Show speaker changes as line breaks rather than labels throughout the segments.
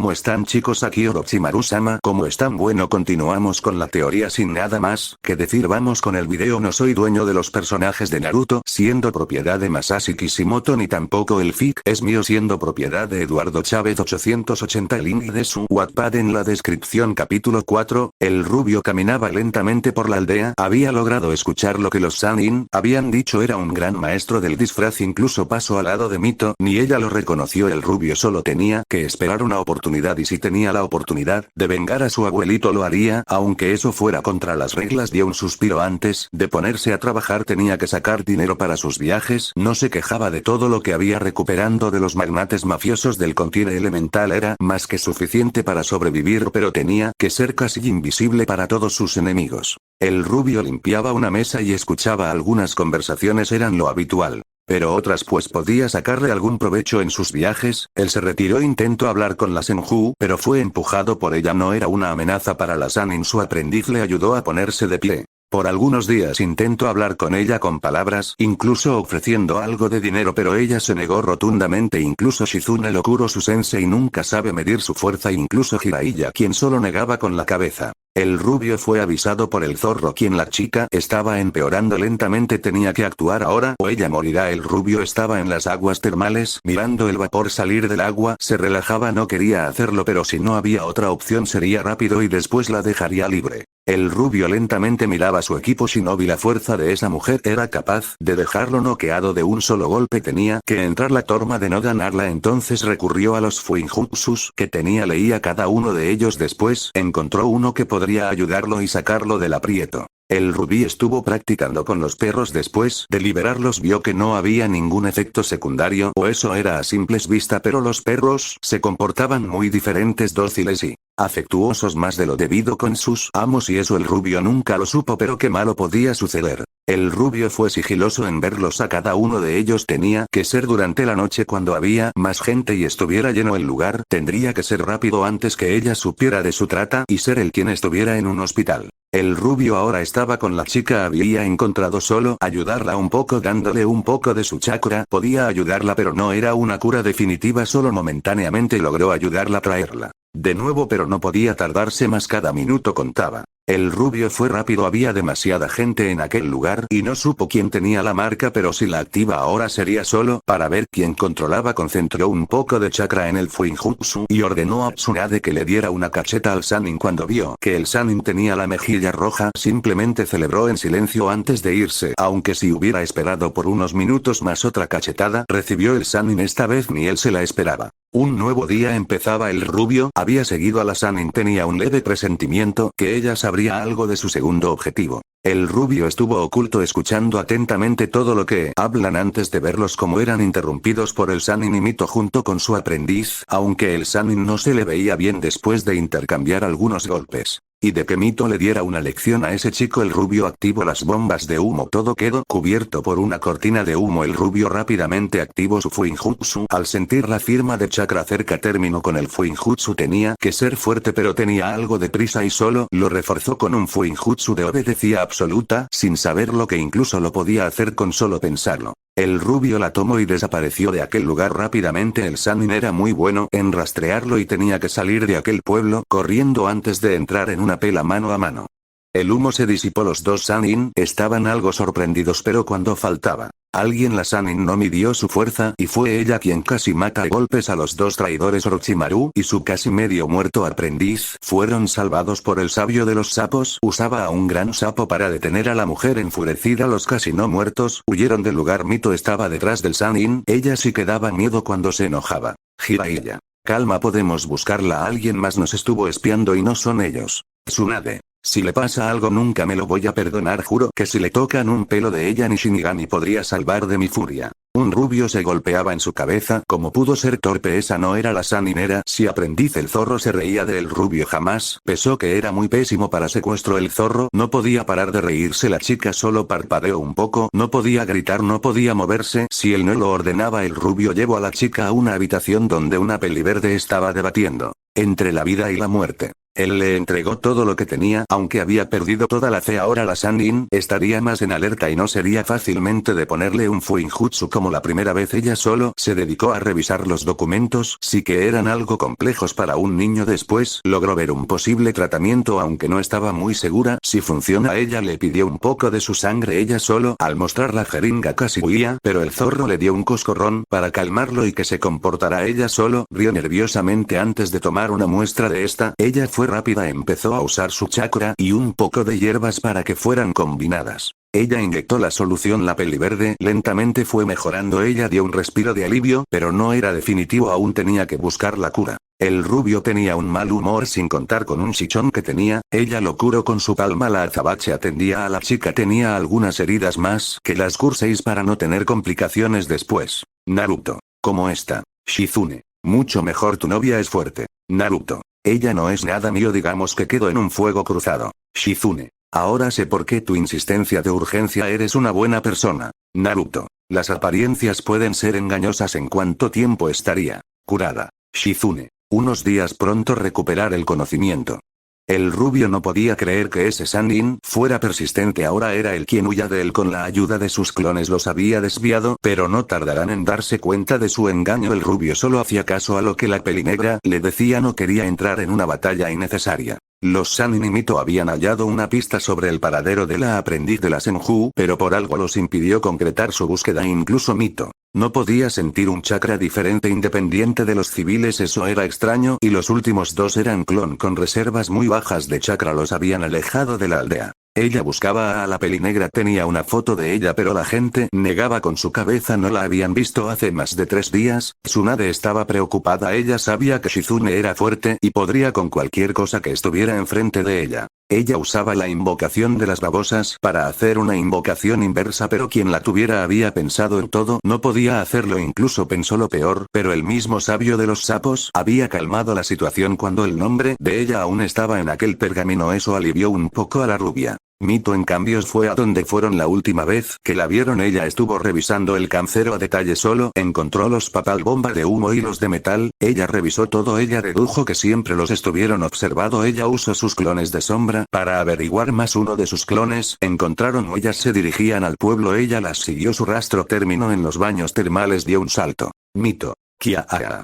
¿Cómo están chicos? Aquí Orochimaru-sama. ¿Cómo están? Bueno, continuamos con la teoría sin nada más que decir. Vamos con el video. No soy dueño de los personajes de Naruto, siendo propiedad de Masashi Kishimoto, ni tampoco el fic es mío, siendo propiedad de Eduardo Chávez 880. El link de su Wattpad en la descripción. Capítulo 4. El rubio caminaba lentamente por la aldea. Había logrado escuchar lo que los Sannin habían dicho. Era un gran maestro del disfraz. Incluso pasó al lado de Mito, ni ella lo reconoció. El rubio solo tenía que esperar una oportunidad, y si tenía la oportunidad de vengar a su abuelito lo haría, aunque eso fuera contra las reglas. Dio un suspiro. Antes de ponerse a trabajar tenía que sacar dinero para sus viajes. No se quejaba de todo lo que había recuperando de los magnates mafiosos del continente elemental. Era más que suficiente para sobrevivir, pero tenía que ser casi invisible para todos sus enemigos. El rubio limpiaba una mesa y escuchaba algunas conversaciones, eran lo habitual. Pero otras pues podía sacarle algún provecho en sus viajes. Él se retiró, intentó hablar con la Senju, pero fue empujado por ella. No era una amenaza para la Sannin. Su aprendiz le ayudó a ponerse de pie. Por algunos días intentó hablar con ella con palabras, incluso ofreciendo algo de dinero, pero ella se negó rotundamente. Incluso Shizune lo curó, su sensei nunca sabe medir su fuerza, incluso Jiraiya, quien solo negaba con la cabeza. El rubio fue avisado por el zorro, quien la chica estaba empeorando lentamente, tenía que actuar ahora o ella morirá. El rubio estaba en las aguas termales, mirando el vapor salir del agua, se relajaba, no quería hacerlo, pero si no había otra opción sería rápido y después la dejaría libre. El rubio lentamente miraba a su equipo shinobi. La fuerza de esa mujer era capaz de dejarlo noqueado de un solo golpe. Tenía que entrar la torma de no ganarla, entonces recurrió a los fuinjutsus que tenía, leía cada uno de ellos. Después encontró uno que podría ayudarlo y sacarlo del aprieto. El rubí estuvo practicando con los perros. Después de liberarlos vio que no había ningún efecto secundario, o eso era a simples vista, pero los perros se comportaban muy diferentes, dóciles y afectuosos más de lo debido con sus amos, y eso el rubio nunca lo supo, pero qué malo podía suceder. El rubio fue sigiloso en verlos a cada uno de ellos. Tenía que ser durante la noche cuando había más gente y estuviera lleno el lugar. Tendría que ser rápido antes que ella supiera de su trata y ser el quien estuviera en un hospital. El rubio ahora estaba con la chica. Había encontrado solo ayudarla un poco, dándole un poco de su chakra. Podía ayudarla, pero no era una cura definitiva, solo momentáneamente logró ayudarla a traerla de nuevo, pero no podía tardarse más, cada minuto contaba. El rubio fue rápido, había demasiada gente en aquel lugar y no supo quién tenía la marca, pero si la activa ahora sería solo para ver quién controlaba. Concentró un poco de chakra en el fuinjutsu y ordenó a Tsunade que le diera una cacheta al Sannin. Cuando vio que el Sannin tenía la mejilla roja, simplemente celebró en silencio antes de irse, aunque si hubiera esperado por unos minutos más otra cachetada recibió el Sannin. Esta vez ni él se la esperaba. Un nuevo día empezaba. El rubio había seguido a la Sannin, tenía un leve presentimiento que ella sabría algo de su segundo objetivo. El rubio estuvo oculto escuchando atentamente todo lo que hablan antes de verlos como eran interrumpidos por el Sannin y Mito junto con su aprendiz, aunque el Sannin no se le veía bien después de intercambiar algunos golpes. Y de que Mito le diera una lección a ese chico. El rubio activó las bombas de humo. Todo quedó cubierto por una cortina de humo. El rubio rápidamente activó su fuinjutsu. Al sentir la firma de chakra cerca, terminó con el fuinjutsu. Tenía que ser fuerte, pero tenía algo de prisa y solo lo reforzó con un fuinjutsu de obediencia absoluta, sin saber lo que incluso lo podía hacer con solo pensarlo. El rubio la tomó y desapareció de aquel lugar rápidamente. El Sannin era muy bueno en rastrearlo y tenía que salir de aquel pueblo corriendo antes de entrar en una pelea mano a mano. El humo se disipó. Los dos Sannin estaban algo sorprendidos, pero cuando faltaba alguien, la Sannin no midió su fuerza y fue ella quien casi mata a golpes a los dos traidores. Orochimaru y su casi medio muerto aprendiz fueron salvados por el sabio de los sapos. Usaba a un gran sapo para detener a la mujer enfurecida. Los casi no muertos huyeron del lugar. Mito estaba detrás del Sannin. Ella sí que daba miedo cuando se enojaba. Jiraiya, calma, podemos buscarla. Alguien más nos estuvo espiando y no son ellos. Tsunade, si le pasa algo nunca me lo voy a perdonar. Juro que si le tocan un pelo de ella ni Shinigami podría salvar de mi furia. Un rubio se golpeaba en su cabeza. ¿Cómo pudo ser torpe? Esa no era la Sannin, era si aprendiz. El zorro se reía del rubio. Jamás pensó que era muy pésimo para secuestro. El zorro no podía parar de reírse. La chica solo parpadeó un poco. No podía gritar, no podía moverse. Si él no lo ordenaba, el rubio llevó a la chica a una habitación donde una peliverde estaba debatiendo entre la vida y la muerte. Él le entregó todo lo que tenía, aunque había perdido toda la fe. Ahora la Sannin estaría más en alerta y no sería fácilmente de ponerle un fuinjutsu como la primera vez. Ella solo se dedicó a revisar los documentos, sí que eran algo complejos para un niño. Después logró ver un posible tratamiento, aunque no estaba muy segura si funciona. Ella le pidió un poco de su sangre. Ella solo, al mostrar la jeringa, casi huía, pero el zorro le dio un coscorrón para calmarlo y que se comportara. Ella solo rió nerviosamente antes de tomar una muestra de esta. Ella fue rápida, empezó a usar su chakra y un poco de hierbas para que fueran combinadas. Ella inyectó la solución. La peli verde lentamente fue mejorando. Ella dio un respiro de alivio, pero no era definitivo, aún tenía que buscar la cura. El rubio tenía un mal humor sin contar con un chichón que tenía. Ella lo curó con su palma. La azabache atendía a la chica. Tenía algunas heridas más que las curséis para no tener complicaciones después. Naruto. ¿Cómo está? Shizune. Mucho mejor, tu novia es fuerte. Naruto. Ella no es nada mío, digamos que quedo en un fuego cruzado. Shizune. Ahora sé por qué tu insistencia de urgencia, eres una buena persona. Naruto. Las apariencias pueden ser engañosas. ¿En cuánto tiempo estaría curada? Shizune. Unos días, pronto recuperar el conocimiento. El rubio no podía creer que ese Sannin fuera persistente. Ahora era él quien huía de él. Con la ayuda de sus clones los había desviado, pero no tardarán en darse cuenta de su engaño. El rubio solo hacía caso a lo que la pelinegra le decía, no quería entrar en una batalla innecesaria. Los Sannin y Mito habían hallado una pista sobre el paradero de la aprendiz de la Senju, pero por algo los impidió concretar su búsqueda. Incluso Mito no podía sentir un chakra diferente independiente de los civiles. Eso era extraño, y los últimos dos eran clon con reservas muy bajas de chakra. Los habían alejado de la aldea. Ella buscaba a la pelinegra, tenía una foto de ella, pero la gente negaba con su cabeza. No la habían visto hace más de 3 días. Tsunade estaba preocupada. Ella sabía que Shizune era fuerte y podría con cualquier cosa que estuviera enfrente de ella. Ella usaba la invocación de las babosas para hacer una invocación inversa, pero quien la tuviera había pensado en todo, no podía hacerlo. Incluso pensó lo peor, pero el mismo sabio de los sapos había calmado la situación cuando el nombre de ella aún estaba en aquel pergamino. Eso alivió un poco a la rubia. Mito en cambio fue a donde fueron la última vez que la vieron. Ella estuvo revisando el cancero a detalle, solo encontró los papal bomba de humo y los de metal. Ella revisó todo. Ella dedujo que siempre los estuvieron observando. Ella usó sus clones de sombra para averiguar más. Uno de sus clones encontraron huellas, se dirigían al pueblo. Ella las siguió, su rastro terminó en los baños termales. Dio un salto. Mito. Kiaa.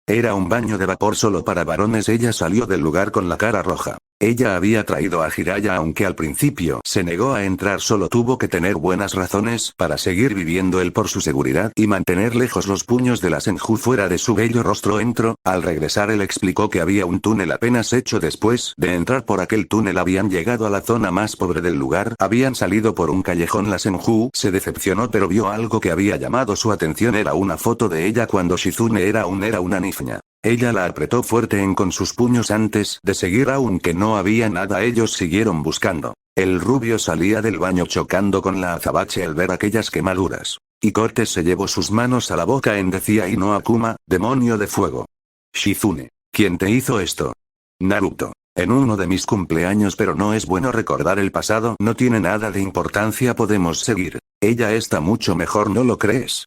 Era un baño de vapor solo para varones. Ella salió del lugar con la cara roja. Ella había traído a Jiraiya, aunque al principio se negó a entrar. Solo tuvo que tener buenas razones para seguir viviendo él por su seguridad y mantener lejos los puños de la Senju fuera de su bello rostro. Entró. Al regresar él explicó que había un túnel apenas hecho. Después de entrar por aquel túnel habían llegado a la zona más pobre del lugar. Habían salido por un callejón. La Senju se decepcionó, pero vio algo que había llamado su atención. Era una foto de ella cuando Shizune era una niña. Ella la apretó fuerte con sus puños antes de seguir, aunque no había nada. Ellos siguieron buscando. El rubio salía del baño chocando con la azabache al ver aquellas quemaduras. Y Cortes se llevó sus manos a la boca decía: y no, Akuma, demonio de fuego. Shizune. ¿Quién te hizo esto? Naruto. En uno de mis cumpleaños, pero no es bueno recordar el pasado. No tiene nada de importancia, podemos seguir. Ella está mucho mejor, ¿no lo crees?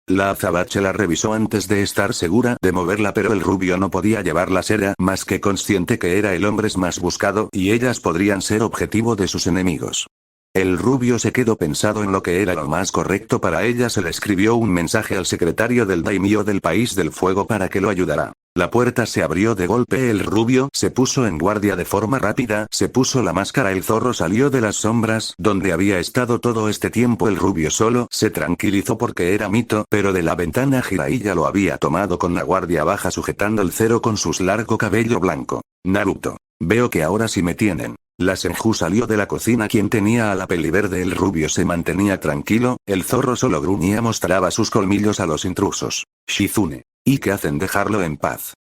La azabache la revisó antes de estar segura de moverla, pero el rubio no podía llevarlas. Era más que consciente que era el hombre más buscado y ellas podrían ser objetivo de sus enemigos. El rubio se quedó pensado en lo que era lo más correcto para ella. Se le escribió un mensaje al secretario del daimyo del país del fuego para que lo ayudara. La puerta se abrió de golpe. El rubio se puso en guardia de forma rápida, se puso la máscara. El zorro salió de las sombras, donde había estado todo este tiempo. El rubio solo se tranquilizó porque era Mito, pero de la ventana Jiraiya lo había tomado con la guardia baja, sujetando el cero con su largo cabello blanco. Naruto. Veo que ahora sí me tienen. La Senju salió de la cocina. Quien tenía a la peli verde? El rubio se mantenía tranquilo. El zorro solo gruñía, mostraba sus colmillos a los intrusos. Shizune. ¿Y qué hacen? Dejarlo en paz.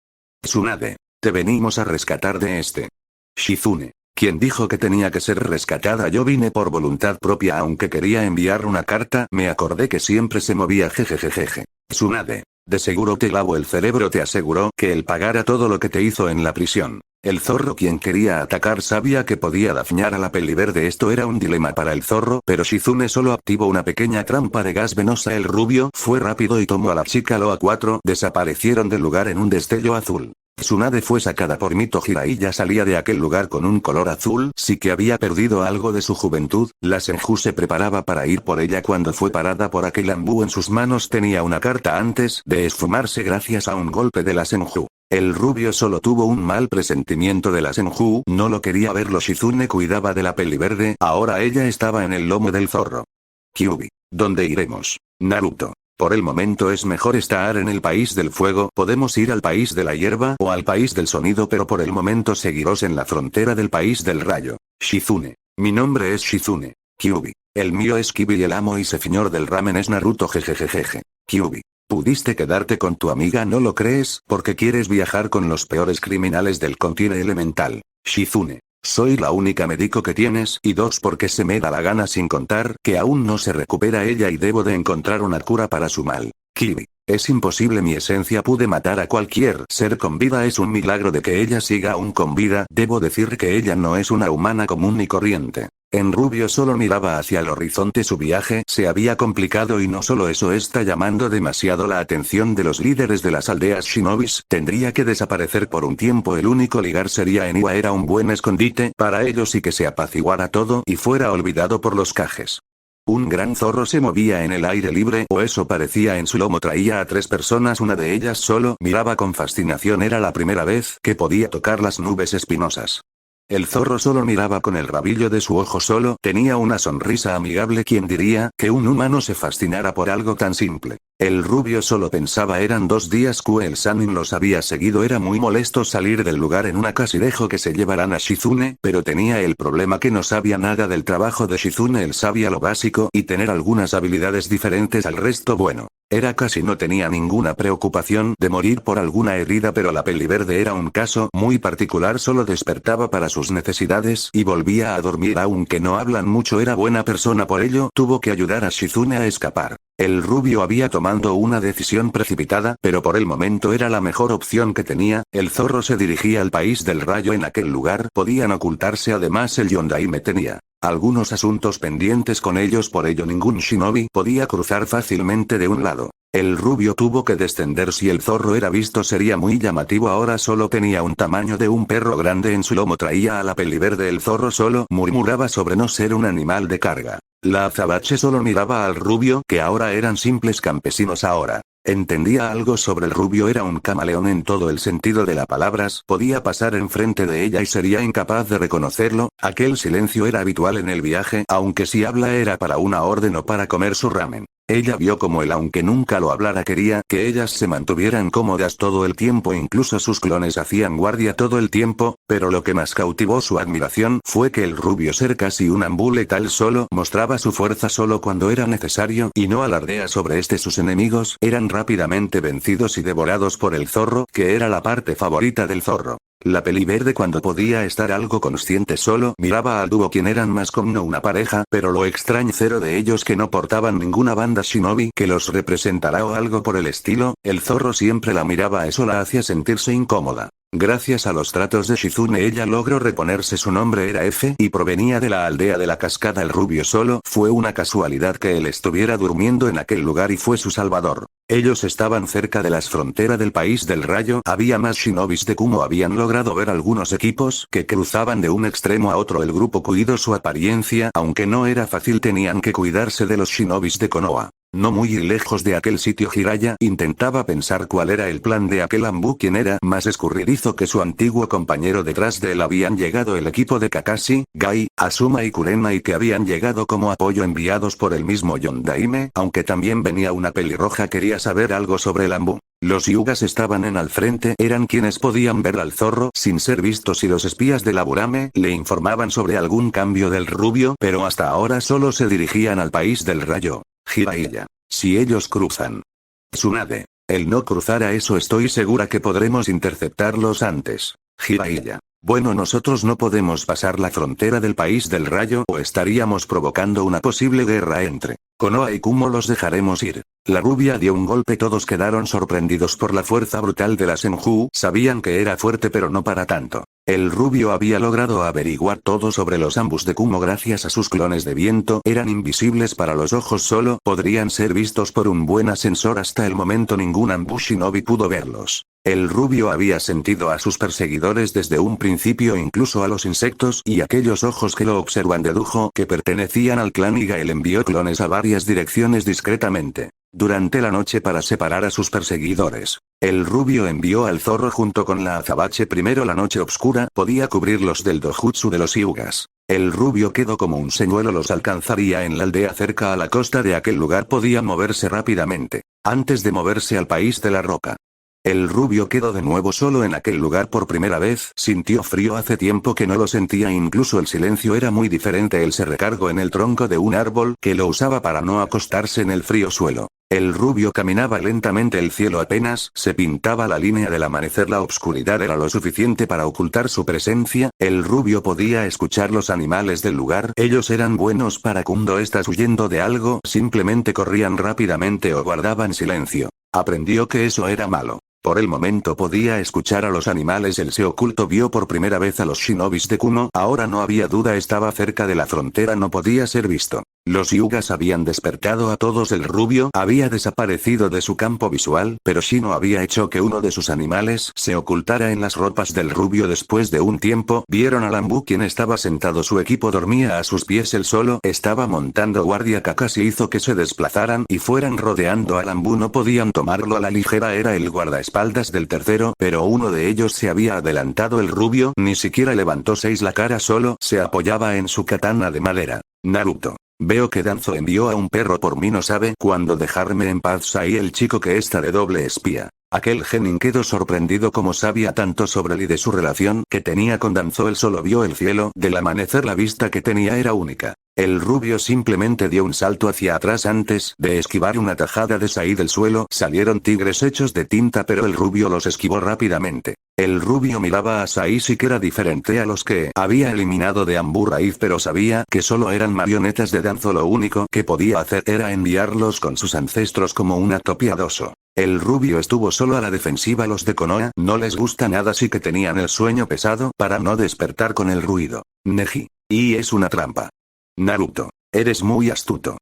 Tsunade. Te venimos a rescatar de este. Shizune. ¿Quién dijo que tenía que ser rescatada? Yo vine por voluntad propia, aunque quería enviar una carta. Me acordé que siempre se movía. Jejejeje. Tsunade. De seguro te lavo el cerebro. Te aseguró que él pagara todo lo que te hizo en la prisión. El zorro, quien quería atacar, sabía que podía dañar a la peli verde. Esto era un dilema para el zorro, pero Shizune solo activó una pequeña trampa de gas venosa. El rubio fue rápido y tomó a la chica. Los A4 desaparecieron del lugar en un destello azul. Tsunade fue sacada por Mito Jiraiya. Salía de aquel lugar con un color azul, sí que había perdido algo de su juventud. La Senju se preparaba para ir por ella cuando fue parada por aquel Anbu. En sus manos tenía una carta antes de esfumarse gracias a un golpe de la Senju. El rubio solo tuvo un mal presentimiento de la Senju, no lo quería verlo. Shizune cuidaba de la peliverde, ahora ella estaba en el lomo del zorro. Kyuubi, ¿dónde iremos? Naruto. Por el momento es mejor estar en el país del fuego, podemos ir al país de la hierba o al país del sonido, pero por el momento seguiros en la frontera del país del rayo. Shizune. Mi nombre es Shizune. Kyuubi. El mío es Kibi y el amo y señor del ramen es Naruto. Jejejeje. Kyuubi. Pudiste quedarte con tu amiga, ¿no lo crees? Porque quieres viajar con los peores criminales del continente elemental. Shizune. Soy la única médico que tienes, y dos porque se me da la gana, sin contar que aún no se recupera ella y debo de encontrar una cura para su mal. Kibi. Es imposible, mi esencia pude matar a cualquier ser con vida, es un milagro de que ella siga aún con vida. Debo decir que ella no es una humana común ni corriente. En rubio solo miraba hacia el horizonte, su viaje se había complicado y no solo eso, está llamando demasiado la atención de los líderes de las aldeas shinobis, tendría que desaparecer por un tiempo, el único lugar sería en Iwa, era un buen escondite para ellos y que se apaciguara todo y fuera olvidado por los Kages. Un gran zorro se movía en el aire libre, o eso parecía. En su lomo traía a 3 personas, una de ellas solo miraba con fascinación, era la primera vez que podía tocar las nubes espinosas. El zorro solo miraba con el rabillo de su ojo, solo tenía una sonrisa amigable. ¿Quién diría que un humano se fascinara por algo tan simple? El rubio solo pensaba, eran 2 días que el Sanin los había seguido, era muy molesto salir del lugar en una casa y dejó que se llevaran a Shizune, pero tenía el problema que no sabía nada del trabajo de Shizune. Él sabía lo básico y tener algunas habilidades diferentes al resto. Bueno, era casi no tenía ninguna preocupación de morir por alguna herida, pero la peliverde era un caso muy particular, solo despertaba para sus necesidades y volvía a dormir. Aunque no hablan mucho, era buena persona, por ello tuvo que ayudar a Shizune a escapar. El rubio había tomado una decisión precipitada, pero por el momento era la mejor opción que tenía. El zorro se dirigía al país del rayo, en aquel lugar podían ocultarse, además el Yondaime tenía algunos asuntos pendientes con ellos, por ello ningún shinobi podía cruzar fácilmente de un lado. El rubio tuvo que descender. Si el zorro era visto sería muy llamativo, ahora solo tenía un tamaño de un perro grande, en su lomo traía a la peliverde. El zorro solo murmuraba sobre no ser un animal de carga. La azabache solo miraba al rubio, que ahora eran simples campesinos. Ahora entendía algo sobre el rubio, era un camaleón en todo el sentido de las palabras, podía pasar enfrente de ella y sería incapaz de reconocerlo. Aquel silencio era habitual en el viaje, aunque si habla era para una orden o para comer su ramen. Ella vio como él, aunque nunca lo hablara, quería que ellas se mantuvieran cómodas todo el tiempo, incluso sus clones hacían guardia todo el tiempo, pero lo que más cautivó su admiración fue que el rubio, ser casi un Anbu letal, solo mostraba su fuerza solo cuando era necesario y no alardea sobre este. Sus enemigos eran rápidamente vencidos y devorados por el zorro, que era la parte favorita del zorro. La peliverde, cuando podía estar algo consciente, solo miraba al dúo, quien eran más como una pareja, pero lo extraño de ellos que no portaban ninguna banda shinobi que los representará o algo por el estilo. El zorro siempre la miraba, eso la hacía sentirse incómoda. Gracias a los tratos de Shizune ella logró reponerse. Su nombre era F y provenía de la aldea de la cascada. El rubio solo fue una casualidad que él estuviera durmiendo en aquel lugar y fue su salvador. Ellos estaban cerca de las fronteras del país del rayo, había más shinobis de Kumo, habían logrado ver algunos equipos que cruzaban de un extremo a otro. El grupo cuidó su apariencia, aunque no era fácil, tenían que cuidarse de los shinobis de Konoha. No muy lejos de aquel sitio, Jiraiya intentaba pensar cuál era el plan de aquel Anbu, quien era más escurridizo que su antiguo compañero. Detrás de él habían llegado el equipo de Kakashi, Gai, Asuma y Kurena, y que habían llegado como apoyo enviados por el mismo Yondaime, aunque también venía una pelirroja. Quería saber algo sobre el Anbu. Los Hyugas estaban en al frente, eran quienes podían ver al zorro sin ser vistos, y los espías de la Burame le informaban sobre algún cambio del rubio, pero hasta ahora solo se dirigían al país del rayo. Jiraiya. Si ellos cruzan. Tsunade. El no cruzara, eso estoy segura que podremos interceptarlos antes. Jiraiya. Bueno, nosotros no podemos pasar la frontera del país del rayo o estaríamos provocando una posible guerra entre Konoha y Kumo. Los dejaremos ir. La rubia dio un golpe, todos quedaron sorprendidos por la fuerza brutal de la Senju, sabían que era fuerte pero no para tanto. El rubio había logrado averiguar todo sobre los ambus de Kumo gracias a sus clones de viento, eran invisibles para los ojos, solo podrían ser vistos por un buen ascensor. Hasta el momento ningún ambu shinobi pudo verlos. El rubio había sentido a sus perseguidores desde un principio, incluso a los insectos y aquellos ojos que lo observan. Dedujo que pertenecían al clan y Gael envió clones a varias direcciones discretamente durante la noche para separar a sus perseguidores. El rubio envió al zorro junto con la azabache. Primero la noche oscura podía cubrirlos del dojutsu de los hyugas. El rubio quedó como un señuelo, los alcanzaría en la aldea cerca a la costa de aquel lugar, podía moverse rápidamente, antes de moverse al país de la roca. El rubio quedó de nuevo solo en aquel lugar por primera vez, sintió frío, hace tiempo que no lo sentía, incluso el silencio era muy diferente. Él se recargó en el tronco de un árbol, que lo usaba para no acostarse en el frío suelo. El rubio caminaba lentamente, el cielo apenas se pintaba la línea del amanecer, la oscuridad era lo suficiente para ocultar su presencia. El rubio podía escuchar los animales del lugar, ellos eran buenos para cuando estás huyendo de algo, simplemente corrían rápidamente o guardaban silencio. Aprendió que eso era malo. Por el momento podía escuchar a los animales. Él se ocultó, vio por primera vez a los shinobis de Kumo, ahora no había duda, estaba cerca de la frontera, no podía ser visto. Los hyugas habían despertado a todos, el rubio había desaparecido de su campo visual, pero Shino había hecho que uno de sus animales se ocultara en las ropas del rubio. Después de un tiempo, vieron al ambú, quien estaba sentado, su equipo dormía a sus pies, él solo estaba montando guardia. Kakashi hizo que se desplazaran y fueran rodeando al ambú, no podían tomarlo a la ligera, era el guardaespaldas del tercero, pero uno de ellos se había adelantado. El rubio ni siquiera levantó la cara, solo se apoyaba en su katana de madera. Naruto. Veo que Danzo envió a un perro por mí, no sabe cuándo dejarme en paz. Sai, el chico que está de doble espía. Aquel genin quedó sorprendido como sabía tanto sobre él y de su relación que tenía con Danzo. Él solo vio el cielo del amanecer, la vista que tenía era única. El rubio simplemente dio un salto hacia atrás antes de esquivar una tajada de Sai del suelo. Salieron tigres hechos de tinta, pero el rubio los esquivó rápidamente. El rubio miraba a Sai, sí que era diferente a los que había eliminado de Ambu Raíz, pero sabía que solo eran marionetas de Danzo. Lo único que podía hacer era enviarlos con sus ancestros como un acto piadoso. El rubio estuvo solo a la defensiva. Los de Konoha no les gusta nada, así que tenían el sueño pesado para no despertar con el ruido. Neji. Y es una trampa. Naruto. Eres muy astuto.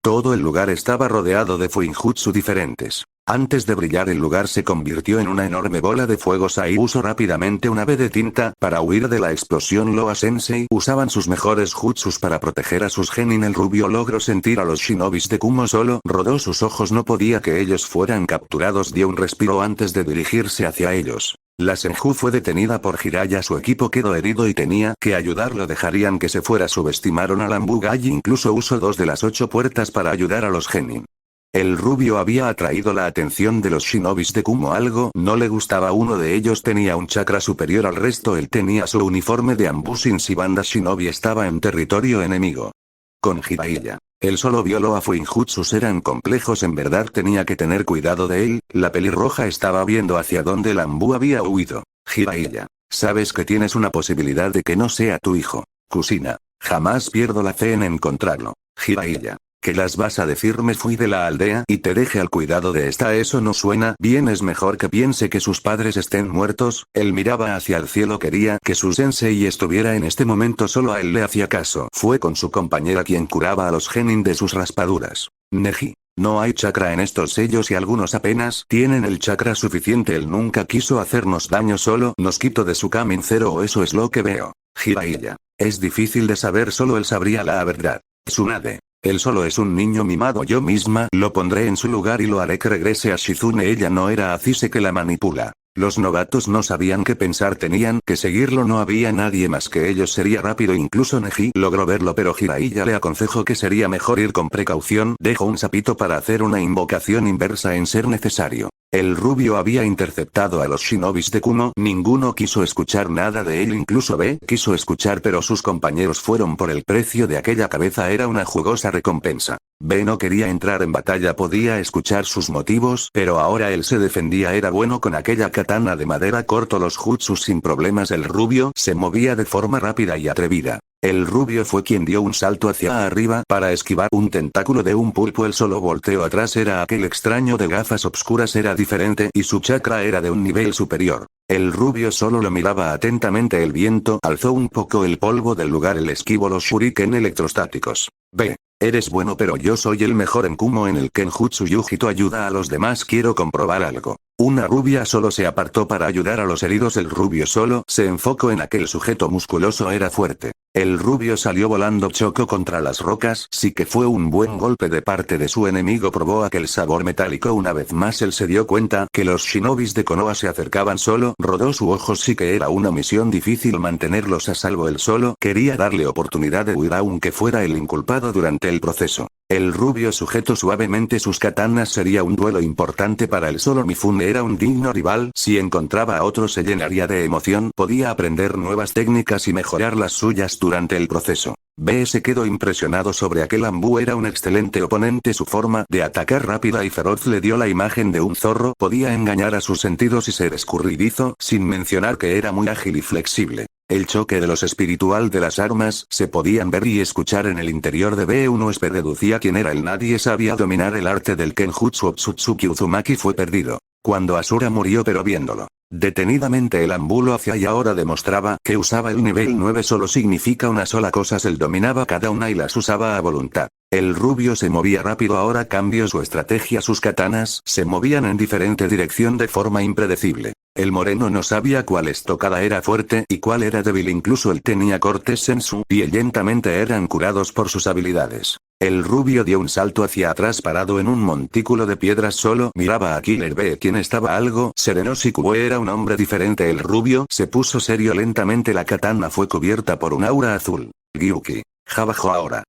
Todo el lugar estaba rodeado de fuinjutsu diferentes. Antes de brillar el lugar se convirtió en una enorme bola de fuego. Sai usó rápidamente una vez de tinta para huir de la explosión. Loa Sensei usaban sus mejores jutsus para proteger a sus genin. El rubio logró sentir a los shinobis de Kumo, solo rodó sus ojos, no podía que ellos fueran capturados. Dio un respiro antes de dirigirse hacia ellos. La Senju fue detenida por Jiraiya, su equipo quedó herido y tenía que ayudarlo, dejarían que se fuera. Subestimaron al Ambu Gai, incluso usó 2 de las 8 puertas para ayudar a los genin. El rubio había atraído la atención de los shinobis de Kumo, algo no le gustaba. Uno de ellos tenía un chakra superior al resto, él tenía su uniforme de Ambu sin si banda shinobi estaba en territorio enemigo. Con Jiraiya. Él solo vio los fuinjutsus eran complejos, en verdad tenía que tener cuidado de él. La pelirroja estaba viendo hacia donde el Ambu había huido. Jiraiya. Sabes que tienes una posibilidad de que no sea tu hijo. Kusina. Jamás pierdo la fe en encontrarlo. Jiraiya. ¿Qué las vas a decir? Me fui de la aldea y te dejé al cuidado de esta. Eso no suena bien, es mejor que piense que sus padres estén muertos. Él miraba hacia el cielo, quería que su sensei estuviera en este momento, solo a él le hacía caso. Fue con su compañera quien curaba a los genin de sus raspaduras. Neji. No hay chakra en estos sellos y algunos apenas tienen el chakra suficiente. Él nunca quiso hacernos daño, solo nos quitó de su Kamin Zero, o eso es lo que veo. Jiraiya. Es difícil de saber, solo él sabría la verdad. Tsunade. Él solo es un niño mimado, yo misma lo pondré en su lugar y lo haré que regrese a Shizune. Ella no era así, sé que la manipula. Los novatos no sabían qué pensar, tenían que seguirlo, no había nadie más que ellos, sería rápido. Incluso Neji logró verlo, pero Jiraiya le aconsejó que sería mejor ir con precaución. Dejó un sapito para hacer una invocación inversa en ser necesario. El rubio había interceptado a los shinobis de Kumo, ninguno quiso escuchar nada de él, incluso B quiso escuchar, pero sus compañeros fueron por el precio de aquella cabeza, era una jugosa recompensa. B no quería entrar en batalla, podía escuchar sus motivos, pero ahora él se defendía, era bueno con aquella katana de madera, cortó los jutsus sin problemas. El rubio se movía de forma rápida y atrevida. El rubio fue quien dio un salto hacia arriba para esquivar un tentáculo de un pulpo. Él solo volteó atrás. Era aquel extraño de gafas obscuras, era diferente y su chakra era de un nivel superior. El rubio solo lo miraba atentamente. El viento alzó un poco el polvo del lugar. El esquivo los shuriken electrostáticos. Ve. Eres bueno, pero yo soy el mejor en Kumo en el Kenjutsu. Yujito ayuda a los demás. Quiero comprobar algo. Una rubia solo se apartó para ayudar a los heridos. El rubio solo se enfocó en aquel sujeto musculoso. Era fuerte. El rubio salió volando. Chocó contra las rocas. Sí que fue un buen golpe de parte de su enemigo. Probó aquel sabor metálico. Una vez más él se dio cuenta que los shinobis de Konoha se acercaban. Solo rodó su ojo. Sí que era una misión difícil mantenerlos a salvo. Él solo quería darle oportunidad de huir aunque fuera el inculpado durante el proceso. El rubio sujetó suavemente sus katanas. Sería un duelo importante para él. Solo Mifune era un digno rival. Si encontraba a otro se llenaría de emoción. Podía aprender nuevas técnicas y mejorar las suyas durante el proceso. B.S. quedó impresionado sobre aquel Anbu. Era un excelente oponente. Su forma de atacar rápida y feroz le dio la imagen de un zorro. Podía engañar a sus sentidos y ser escurridizo, sin mencionar que era muy ágil y flexible. El choque de los espiritual de las armas se podían ver y escuchar en el interior de B1. SP deducía quién era él. Nadie sabía dominar el arte del Kenjutsu. Otsutsuki Uzumaki fue perdido cuando Asura murió, pero viéndolo detenidamente el Anbu hacia y ahora demostraba que usaba el nivel 9. Solo significa una sola cosa: él dominaba cada una y las usaba a voluntad. El rubio se movía rápido. Ahora cambió su estrategia. Sus katanas se movían en diferente dirección de forma impredecible. El moreno no sabía cuál estocada era fuerte y cuál era débil. Incluso él tenía cortes sensu y lentamente eran curados por sus habilidades. El rubio dio un salto hacia atrás parado en un montículo de piedras. Solo miraba a Killer B, quien estaba algo sereno. Shikue era un hombre diferente. El rubio se puso serio lentamente. La katana fue cubierta por un aura azul. Gyuki. Jabajo ahora.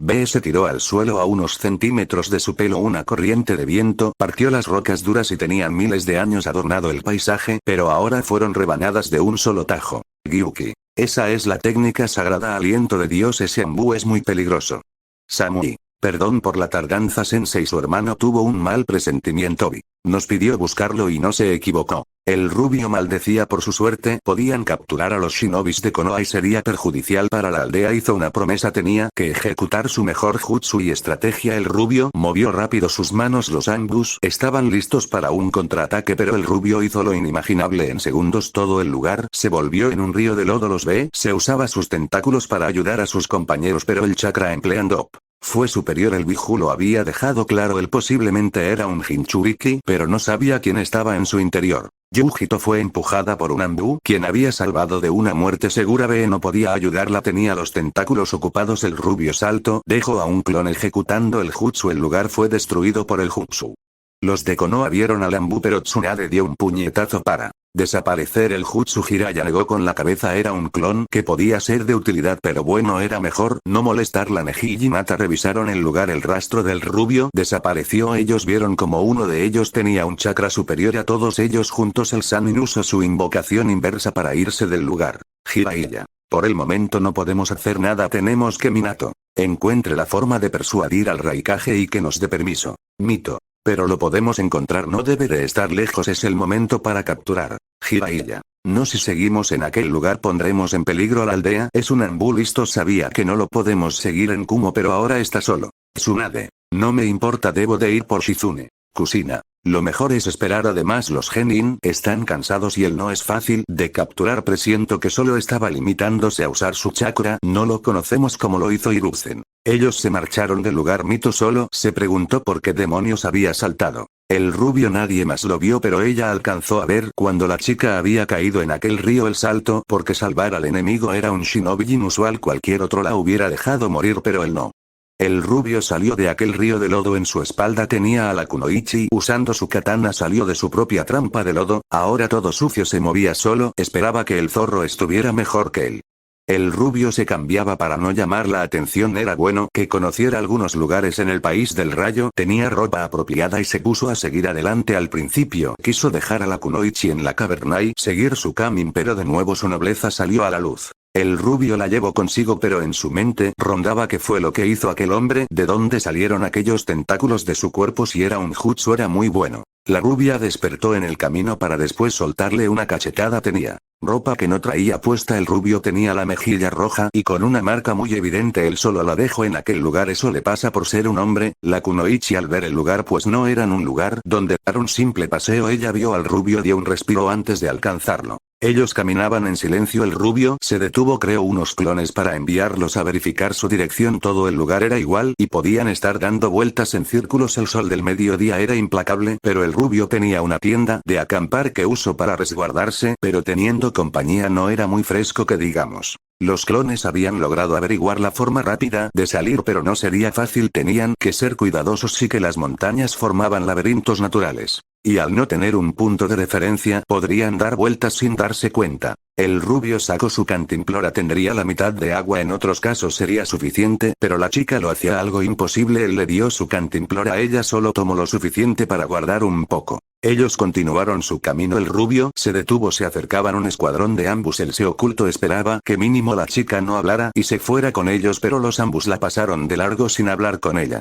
B se tiró al suelo a unos centímetros de su pelo. Una corriente de viento partió las rocas duras y tenían miles de años adornado el paisaje, pero ahora fueron rebanadas de un solo tajo. Gyuki. Esa es la técnica sagrada. Aliento de Dios. Ese Anbu es muy peligroso. Samui. Perdón por la tardanza, Sensei. Su hermano tuvo un mal presentimiento. Nos pidió buscarlo y no se equivocó. El rubio maldecía por su suerte. Podían capturar a los shinobis de Konoha y sería perjudicial para la aldea. Hizo una promesa: tenía que ejecutar su mejor jutsu y estrategia. El rubio movió rápido sus manos. Los Anbus estaban listos para un contraataque, pero el rubio hizo lo inimaginable. En segundos todo el lugar se volvió en un río de lodo. Los B se usaba sus tentáculos para ayudar a sus compañeros, pero el chakra empleando fue superior. El Biju lo había dejado claro. Él posiblemente era un Jinchuriki, pero no sabía quién estaba en su interior. Yujito fue empujada por un Anbu, quien había salvado de una muerte segura. B no podía ayudarla. Tenía los tentáculos ocupados. El rubio salto dejó a un clon ejecutando el jutsu. El lugar fue destruido por el jutsu. Los de Konoha vieron al Anbu, pero Tsunade dio un puñetazo para desaparecer el jutsu. Jiraiya negó con la cabeza. Era un clon que podía ser de utilidad, pero bueno, era mejor no molestarla. Neji y Mata revisaron el lugar. El rastro del rubio desapareció. Ellos vieron como uno de ellos tenía un chakra superior a todos ellos juntos. El Sanin usó su invocación inversa para irse del lugar. Jiraiya. Por el momento no podemos hacer nada. Tenemos que Minato encuentre la forma de persuadir al Raikage y que nos dé permiso. Mito. Pero lo podemos encontrar. No debe de estar lejos. Es el momento para capturar. Jiraiya. No, si seguimos en aquel lugar pondremos en peligro a la aldea. Es un Anbu listo. Sabía que no lo podemos seguir en Kumo, pero ahora está solo. Tsunade. No me importa, debo de ir por Shizune. Kusina. Lo mejor es esperar. Además los genin están cansados y él no es fácil de capturar. Presiento que solo estaba limitándose a usar su chakra. No lo conocemos como lo hizo Hiruzen. Ellos se marcharon del lugar. Mito solo se preguntó por qué demonios había saltado. El rubio nadie más lo vio, pero ella alcanzó a ver cuando la chica había caído en aquel río. El salto porque salvar al enemigo era un shinobi inusual. Cualquier otro la hubiera dejado morir, pero él no. El rubio salió de aquel río de lodo. En su espalda tenía a la kunoichi. Usando su katana salió de su propia trampa de lodo. Ahora todo sucio se movía solo. Esperaba que el zorro estuviera mejor que él. El rubio se cambiaba para no llamar la atención. Era bueno que conociera algunos lugares en el país del rayo. Tenía ropa apropiada y se puso a seguir adelante. Al principio quiso dejar a la kunoichi en la caverna y seguir su camino, pero de nuevo su nobleza salió a la luz. El rubio la llevó consigo, pero en su mente rondaba qué fue lo que hizo aquel hombre, de dónde salieron aquellos tentáculos de su cuerpo. Si era un jutsu era muy bueno. La rubia despertó en el camino para después soltarle una cachetada. Tenía ropa que no traía puesta. El rubio tenía la mejilla roja y con una marca muy evidente. Él solo la dejó en aquel lugar. Eso le pasa por ser un hombre. La kunoichi al ver el lugar pues no eran un lugar donde dar un simple paseo. Ella vio al rubio, dio un respiro antes de alcanzarlo. Ellos caminaban en silencio. El rubio se detuvo, creó unos clones para enviarlos a verificar su dirección. Todo el lugar era igual y podían estar dando vueltas en círculos. El sol del mediodía era implacable, pero el rubio tenía una tienda de acampar que usó para resguardarse, pero teniendo compañía no era muy fresco que digamos. Los clones habían logrado averiguar la forma rápida de salir, pero no sería fácil. Tenían que ser cuidadosos, sí que las montañas formaban laberintos naturales. Y al no tener un punto de referencia, podrían dar vueltas sin darse cuenta. El rubio sacó su cantimplora. Tendría la mitad de agua, en otros casos sería suficiente, pero la chica lo hacía algo imposible. Él le dio su cantimplora, ella solo tomó lo suficiente para guardar un poco. Ellos continuaron su camino. El rubio se detuvo, se acercaban un escuadrón de ambos. Él se ocultó, esperaba que mínimo la chica no hablara y se fuera con ellos, pero los ambos la pasaron de largo sin hablar con ella.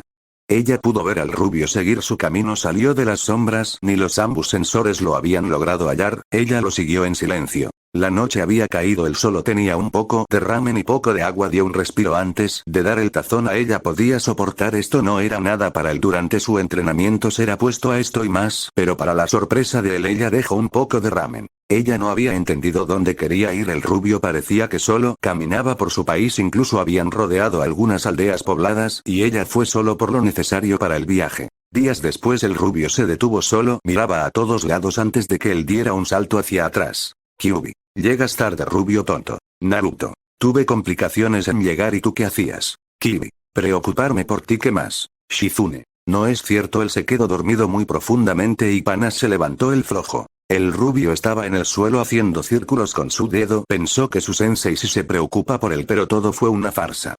Ella pudo ver al rubio seguir su camino, salió de las sombras, ni los ambos sensores lo habían logrado hallar, ella lo siguió en silencio. La noche había caído, él solo tenía un poco de ramen y poco de agua. Dio un respiro antes de dar el tazón a ella. Podía soportar esto, no era nada para él. Durante su entrenamiento será puesto a esto y más, pero para la sorpresa de él ella dejó un poco de ramen. Ella no había entendido dónde quería ir. El rubio parecía que solo caminaba por su país, incluso habían rodeado algunas aldeas pobladas y ella fue solo por lo necesario para el viaje. Días después el rubio se detuvo, solo miraba a todos lados antes de que él diera un salto hacia atrás. Kyuubi. Llegas tarde, rubio tonto. Naruto. Tuve complicaciones en llegar y tú qué hacías. Kyuubi. Preocuparme por ti, ¿qué más? Shizune. No es cierto, él se quedó dormido muy profundamente y Panas se levantó el flojo. El rubio estaba en el suelo haciendo círculos con su dedo. Pensó que su sensei sí se preocupa por él, pero todo fue una farsa.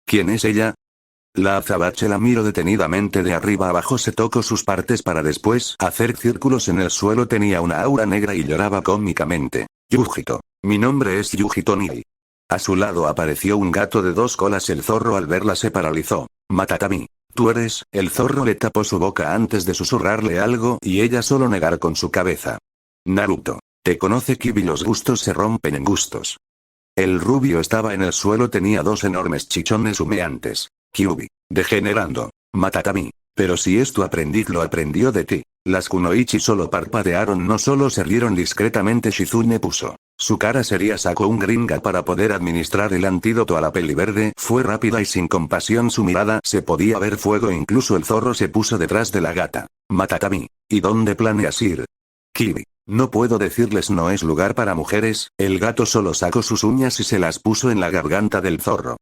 ¿Quién es ella? La azabache la miró detenidamente de arriba abajo, se tocó sus partes para después hacer círculos en el suelo. Tenía una aura negra y lloraba cómicamente. Yujito. Mi nombre es Yujito Nii. A su lado apareció un gato de 2 colas. El zorro al verla se paralizó. Matatami. ¿Tú eres? El zorro le tapó su boca antes de susurrarle algo y ella solo negar con su cabeza. Naruto. Te conoce Kyuubi, los gustos se rompen en gustos. El rubio estaba en el suelo, tenía 2 enormes chichones humeantes. Kyuubi. Degenerando. Matatami. Pero si es tu aprendiz, lo aprendió de ti. Las kunoichi solo parpadearon, no solo se rieron discretamente. Shizune puso su cara seria, sacó un gringa para poder administrar el antídoto a la peli verde. Fue rápida y sin compasión su mirada, se podía ver fuego. Incluso el zorro se puso detrás de la gata. Matatami. ¿Y dónde planeas ir? Kyuubi. No puedo decirles, no es lugar para mujeres. El gato solo sacó sus uñas y se las puso en la garganta del zorro.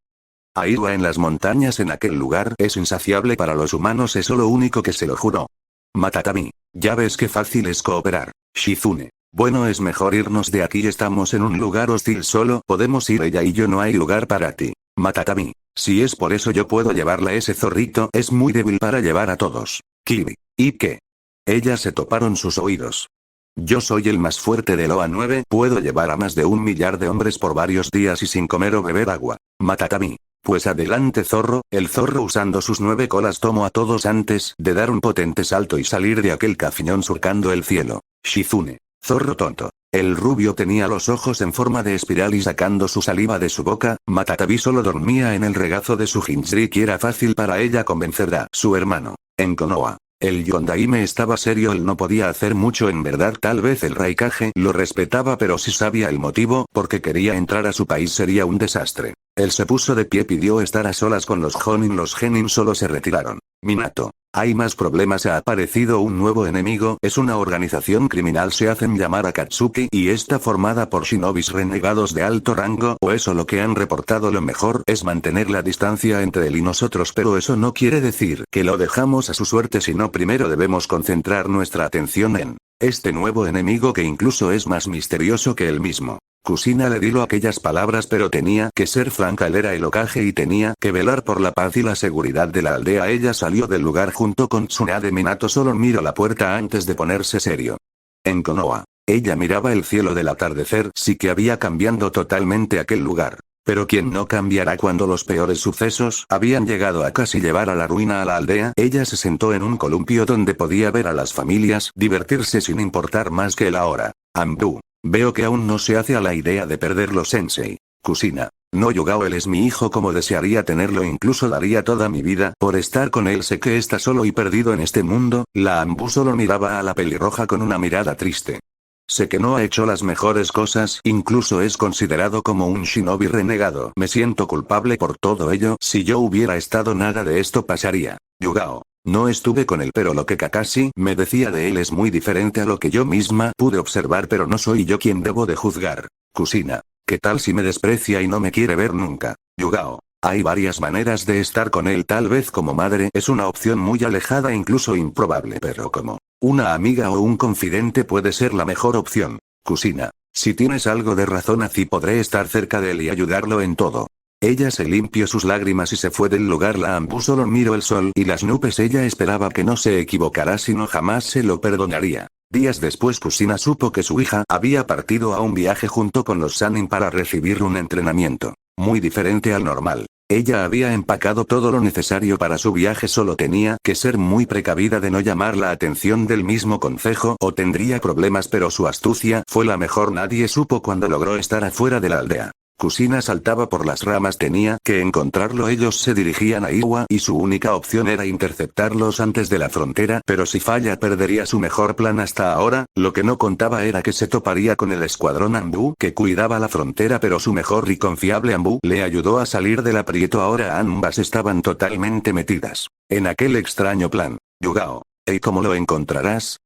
Aiwa en las montañas, en aquel lugar es insaciable para los humanos, eso lo único que se lo juró. Matatami. Ya ves qué fácil es cooperar. Shizune. Bueno, es mejor irnos de aquí, estamos en un lugar hostil, solo podemos ir ella y yo, no hay lugar para ti. Matatami. Si es por eso yo puedo llevarla, ese zorrito es muy débil para llevar a todos. Kyuubi. ¿Y qué? Ellas se toparon sus oídos. Yo soy el más fuerte de Loa 9, puedo llevar a más de 1 millar de hombres por varios días y sin comer o beber agua. Matatami. Pues adelante, zorro. El zorro, usando sus 9 colas, tomó a todos antes de dar un potente salto y salir de aquel cafiñón surcando el cielo. Shizune. Zorro tonto. El rubio tenía los ojos en forma de espiral y sacando su saliva de su boca. Matatami solo dormía en el regazo de su Jinchuriki. Era fácil para ella convencer a su hermano. En Konoha. El Yondaime estaba serio, él no podía hacer mucho en verdad. Tal vez el Raikage lo respetaba, pero si sabía el motivo, porque quería entrar a su país, sería un desastre. Él se puso de pie, pidió estar a solas con los Jonin. Los Genin solo se retiraron. Minato. Hay más problemas, ha aparecido un nuevo enemigo, es una organización criminal, se hacen llamar Akatsuki y está formada por shinobis renegados de alto rango, o eso lo que han reportado. Lo mejor es mantener la distancia entre él y nosotros, pero eso no quiere decir que lo dejamos a su suerte, sino primero debemos concentrar nuestra atención en este nuevo enemigo, que incluso es más misterioso que él mismo. Kusina le dio aquellas palabras, pero tenía que ser franca, él era el Hokage y tenía que velar por la paz y la seguridad de la aldea. Ella salió del lugar junto con Tsunade. Minato solo miró la puerta antes de ponerse serio. En Konoha. Ella miraba el cielo del atardecer, sí que había cambiado totalmente aquel lugar. Pero ¿quién no cambiará cuando los peores sucesos habían llegado a casi llevar a la ruina a la aldea? Ella se sentó en un columpio donde podía ver a las familias divertirse sin importar más que el ahora. Anbu. Veo que aún no se hace a la idea de perderlo, sensei. Kusina. No, Yugao, él es mi hijo como desearía tenerlo, incluso daría toda mi vida por estar con él. Sé que está solo y perdido en este mundo. La Anbu solo miraba a la pelirroja con una mirada triste. Sé que no ha hecho las mejores cosas, incluso es considerado como un shinobi renegado. Me siento culpable por todo ello. Si yo hubiera estado, nada de esto pasaría. Yugao. No estuve con él, pero lo que Kakashi me decía de él es muy diferente a lo que yo misma pude observar, pero no soy yo quien debo de juzgar. Kusina. ¿Qué tal si me desprecia y no me quiere ver nunca? Yugao. Hay varias maneras de estar con él, tal vez como madre es una opción muy alejada, incluso improbable, pero como una amiga o un confidente puede ser la mejor opción. Kusina. Si tienes algo de razón, así podré estar cerca de él y ayudarlo en todo. Ella se limpió sus lágrimas y se fue del lugar. La Anbu solo miró el sol y las nubes. Ella esperaba que no se equivocara, sino jamás se lo perdonaría. Días después, Kusina supo que su hija había partido a un viaje junto con los Sanin para recibir un entrenamiento muy diferente al normal. Ella había empacado todo lo necesario para su viaje, solo tenía que ser muy precavida de no llamar la atención del mismo consejo o tendría problemas, pero su astucia fue la mejor. Nadie supo cuando logró estar afuera de la aldea. Kusina saltaba por las ramas, tenía que encontrarlo. Ellos se dirigían a Iwa y su única opción era interceptarlos antes de la frontera, pero si falla perdería su mejor plan hasta ahora. Lo que no contaba era que se toparía con el escuadrón Anbu que cuidaba la frontera, pero su mejor y confiable Anbu le ayudó a salir del aprieto. Ahora ambas estaban totalmente metidas en aquel extraño plan. Yugao. ¿Y cómo lo encontrarás?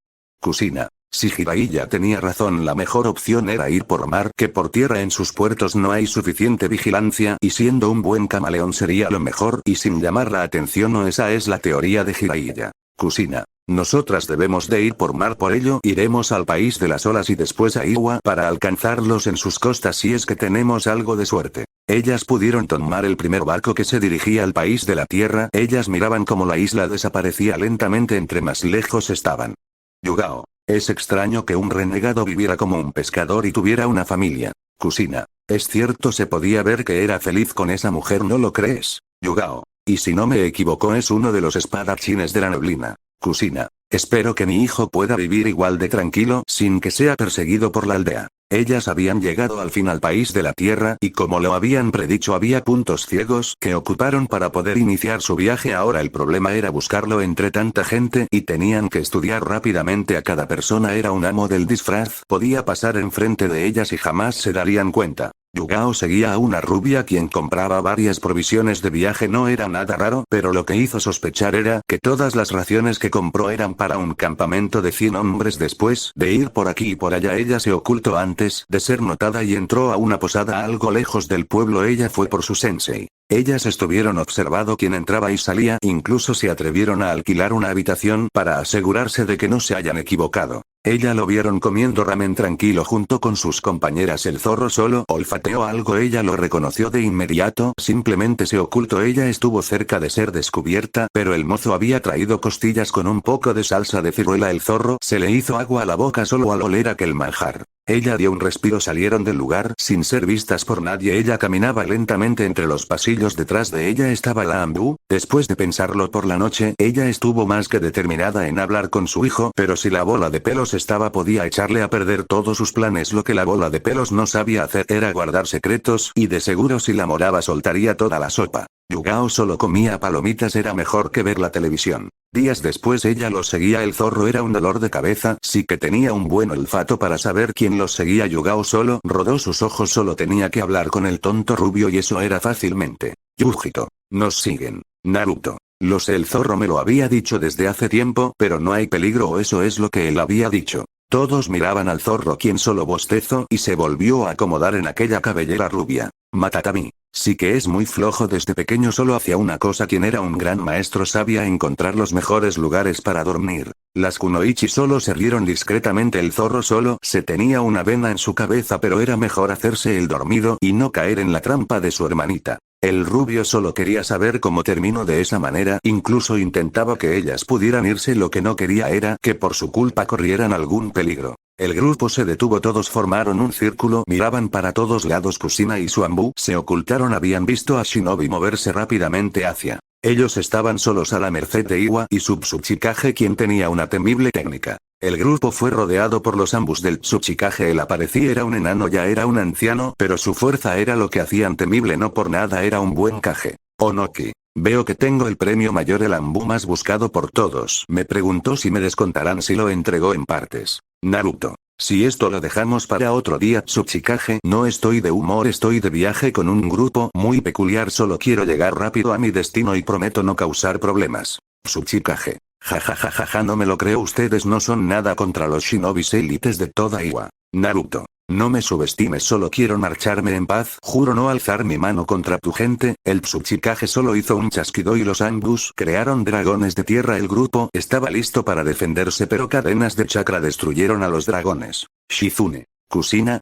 Kusina. Si Jiraiya tenía razón, la mejor opción era ir por mar que por tierra. En sus puertos no hay suficiente vigilancia y siendo un buen camaleón sería lo mejor y sin llamar la atención. ¿O esa es la teoría de Jiraiya? Kusina. Nosotras debemos de ir por mar, por ello iremos al país de las olas y después a Iwa para alcanzarlos en sus costas si es que tenemos algo de suerte. Ellas pudieron tomar el primer barco que se dirigía al país de la tierra. Ellas miraban cómo la isla desaparecía lentamente entre más lejos estaban. Yugao. Es extraño que un renegado viviera como un pescador y tuviera una familia. Kusina. Es cierto, se podía ver que era feliz con esa mujer, ¿no lo crees? Yugao. Y si no me equivoco, es uno de los espadachines de la neblina. Kusina. Espero que mi hijo pueda vivir igual de tranquilo sin que sea perseguido por la aldea. Ellas habían llegado al fin al país de la tierra y como lo habían predicho había puntos ciegos que ocuparon para poder iniciar su viaje. Ahora el problema era buscarlo entre tanta gente y tenían que estudiar rápidamente a cada persona. Era un amo del disfraz, podía pasar enfrente de ellas y jamás se darían cuenta. Yugao seguía a una rubia quien compraba varias provisiones de viaje. No era nada raro, pero lo que hizo sospechar era que todas las raciones que compró eran para un campamento de 100 hombres. Después de ir por aquí y por allá, ella se ocultó antes de ser notada y entró a una posada algo lejos del pueblo. Ella fue por su sensei. Ellas estuvieron observando quién entraba y salía, incluso se atrevieron a alquilar una habitación para asegurarse de que no se hayan equivocado. Ella lo vieron comiendo ramen tranquilo junto con sus compañeras. El zorro solo olfateó algo, ella lo reconoció de inmediato, simplemente se ocultó. Ella estuvo cerca de ser descubierta, pero el mozo había traído costillas con un poco de salsa de ciruela. El zorro se le hizo agua a la boca solo al oler aquel manjar. Ella dio un respiro. Salieron del lugar sin ser vistas por nadie. Ella caminaba lentamente entre los pasillos. Detrás de ella estaba la Anbu. Después de pensarlo por la noche, ella estuvo más que determinada en hablar con su hijo, pero si la bola de pelos estaba podía echarle a perder todos sus planes. Lo que la bola de pelos no sabía hacer era guardar secretos, y de seguro si la moraba soltaría toda la sopa. Yugao solo comía palomitas, era mejor que ver la televisión. Días después ella los seguía. El zorro era un dolor de cabeza, sí que tenía un buen olfato para saber quién los seguía. Yugao solo rodó sus ojos, solo tenía que hablar con el tonto rubio y eso era fácilmente. Yujito. Nos siguen. Naruto. Lo sé, el zorro me lo había dicho desde hace tiempo, pero no hay peligro, o eso es lo que él había dicho. Todos miraban al zorro, quien solo bostezó y se volvió a acomodar en aquella cabellera rubia. Matatami. Sí que es muy flojo, desde pequeño solo hacía una cosa. Quien era un gran maestro sabía encontrar los mejores lugares para dormir. Las kunoichi solo se rieron discretamente. El zorro solo se tenía una vena en su cabeza, pero era mejor hacerse el dormido y no caer en la trampa de su hermanita. El rubio solo quería saber cómo terminó de esa manera, incluso intentaba que ellas pudieran irse. Lo que no quería era que por su culpa corrieran algún peligro. El grupo se detuvo, todos formaron un círculo, miraban para todos lados. Kusina y Suambu se ocultaron, habían visto a Shinobi moverse rápidamente hacia ellos, estaban solos a la merced de Iwa y su Tsuchikage, quien tenía una temible técnica. El grupo fue rodeado por los ambos del Tsuchikage. Él aparecía, era un enano, ya era un anciano, pero su fuerza era lo que hacían temible, no por nada era un buen Kage. Onoki. Veo que tengo el premio mayor, el Anbu más buscado por todos. Me preguntó si me descontarán si lo entregó en partes. Naruto. Si esto lo dejamos para otro día, Tsuchikage, no estoy de humor, estoy de viaje con un grupo muy peculiar, solo quiero llegar rápido a mi destino y prometo no causar problemas. Tsuchikage. Jajajaja, no me lo creo, ustedes no son nada contra los shinobis élites de toda Iwa. Naruto. No me subestimes, solo quiero marcharme en paz, juro no alzar mi mano contra tu gente. El Tsuchikage solo hizo un chasquido y los Anbus crearon dragones de tierra. El grupo estaba listo para defenderse, pero cadenas de chakra destruyeron a los dragones. Shizune. Kusina.